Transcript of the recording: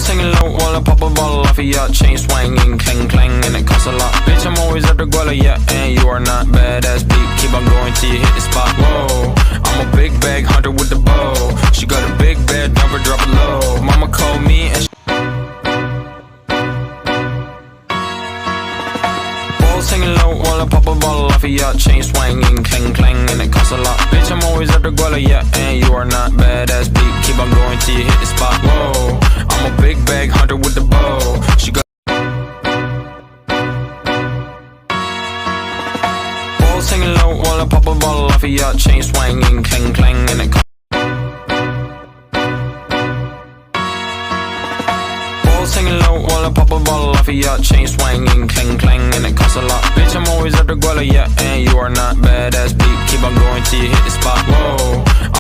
singing low while I pop a bottle off of ya. Chain swinging, clang clang, and it costs a lot. Bitch, I'm always at the guala, yeah, and you are not badass beat. Keep on going till you hit the spot. Whoa, I'm a big bag hunter with the bow. She got a big bed, never drop it low. Mama called me and singing low while I pop a bottle off of ya. Chain swinging, clang clang, and it costs a lot. Bitch, I'm always at the guala, yeah, and you are not badass beat. Keep on going till you hit the spot. Whoa, I'm a big bag hunter with the bow. She got singing low while I pop a bottle off of ya. Chain swinging, clang clang, and it costs singing low while I pop a bottle off of ya. Chain swinging, clang clang, and it costs a lot. Bitch, I'm always at the guala, yeah, and you are not badass beat. Keep on going till you hit the spot. Whoa,